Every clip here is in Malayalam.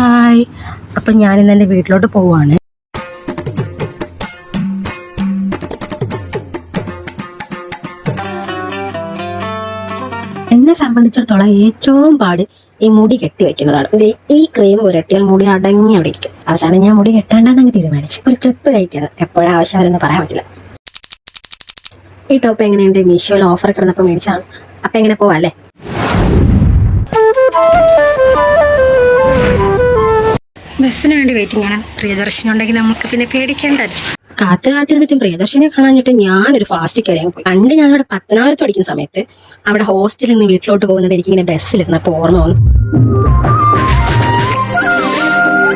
ഹായ്, അപ്പം ഞാനിന്ന് എൻ്റെ വീട്ടിലോട്ട് പോവാണ്. എന്നെ സംബന്ധിച്ചിടത്തോളം ഏറ്റവും പാട് ഈ മുടി കെട്ടി വെക്കുന്നതാണ്. ഈ ക്രീം പുരട്ടിയാൽ മുടി അടങ്ങി അവിടെ ഇരിക്കും. അവസാനം ഞാൻ മുടി കെട്ടാണ്ടെന്നങ്ങ് തീരുമാനിച്ചു. ഒരു ക്ലിപ്പ് കഴിക്കുന്നത് എപ്പോഴും ആവശ്യം വരുമെന്ന് പറയാൻ പറ്റില്ല. ഈ ടോപ്പ് എങ്ങനെയുണ്ട്? മീഷോയിൽ ഓഫർ കിടന്നപ്പോൾ മേടിച്ചാണ്. അപ്പം എങ്ങനെ പോവാല്ലേ? ബസ്സിന് വേണ്ടി വെയിറ്റിംഗ് ആണ്. പ്രിയദർശിനി ഉണ്ടെങ്കിൽ നമുക്ക് പിന്നെ പേടിക്കേണ്ടത്. കാത്തിരുന്നിട്ടും പ്രിയദർശിനെ കാണാഞ്ഞിട്ട് ഞാനൊരു ഫാസ്റ്റ് കയറിയാൻ പോയി. പണ്ട് ഞാനിവിടെ പത്തനാപുരത്ത് പഠിക്കുന്ന സമയത്ത് അവിടെ ഹോസ്റ്റലിൽ നിന്ന് വീട്ടിലോട്ട് പോകുന്നത് എനിക്കിങ്ങനെ ബസ്സിലിരുന്നപ്പോൾ ഓർമ്മ വന്നു.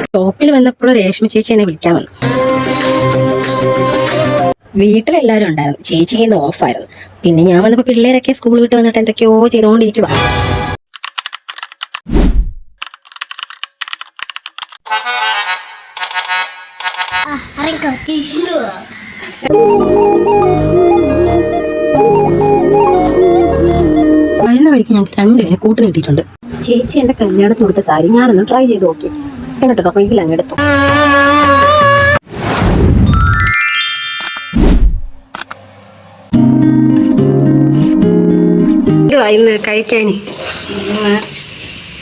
സ്റ്റോപ്പിൽ വന്നപ്പോൾ രേഷ്മ ചേച്ചി എന്നെ വിളിക്കാൻ വന്നു. വീട്ടിലെല്ലാവരും ഉണ്ടായിരുന്നു. ചേച്ചിക്ക് ഇന്ന് ഓഫായിരുന്നു. പിന്നെ ഞാൻ വന്നപ്പോൾ പിള്ളേരൊക്കെ സ്കൂൾ വിട്ട് വന്നിട്ട് എന്തൊക്കെയോ ചെയ്തുകൊണ്ടിരിക്കുക. വരുന്ന വഴിക്ക് ഞങ്ങൾക്ക് രണ്ടുപേരെ കൂട്ട് നീട്ടിയിട്ടുണ്ട്. ചേച്ചി എന്റെ കല്യാണത്തിന് കൊടുത്ത സാരി ഞാനൊന്ന് ട്രൈ ചെയ്ത് നോക്കി. എന്നിട്ടോ റീൽ അങ്ങ് എടുത്തു. ഇന്ന് കഴിക്കാൻ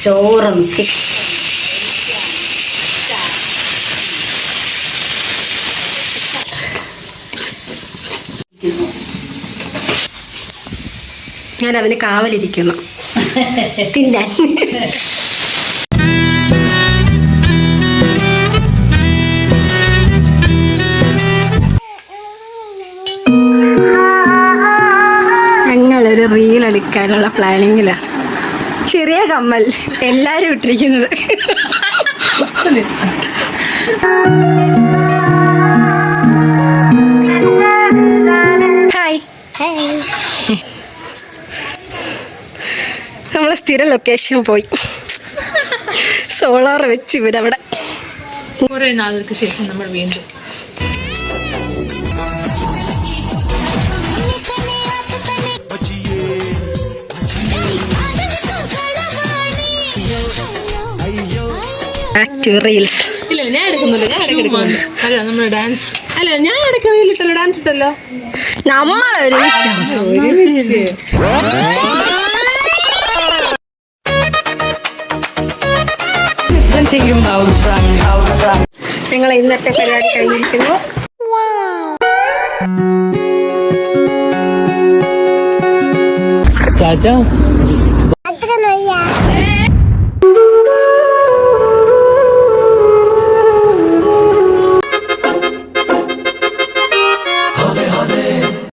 ചോറും ഞാൻ അതിന് കാവലിരിക്കുന്നു തിന്നാൻ. ഞങ്ങളൊരു റീൽ എടുക്കാനുള്ള പ്ലാനിങ്ങിലാണ്. ചെറിയ കമ്മൽ എല്ലാരും ഇട്ടിരിക്കുന്നത്. ഹായ്, നമ്മളെ സ്ഥിര ലൊക്കേഷൻ പോയി. സോളാർ വെച്ച് ഇവരവിടെ. കുറെ നാളുകൾക്ക് ശേഷം നമ്മൾ വീണ്ടും റീൽസ്. ഇല്ല, ഞാൻ എടുക്കുന്നുണ്ട്. അല്ല, നമ്മൾ ഡാൻസ്. അല്ല, ഞാൻ റീലിട്ടല്ലോ, ഡാൻസ് ഇട്ടല്ലോ. നമ്മളൊരു ഞങ്ങൾ ഇന്നത്തെ പരിപാടി കഴിഞ്ഞിരിക്കുന്നു. ചാച്ചാ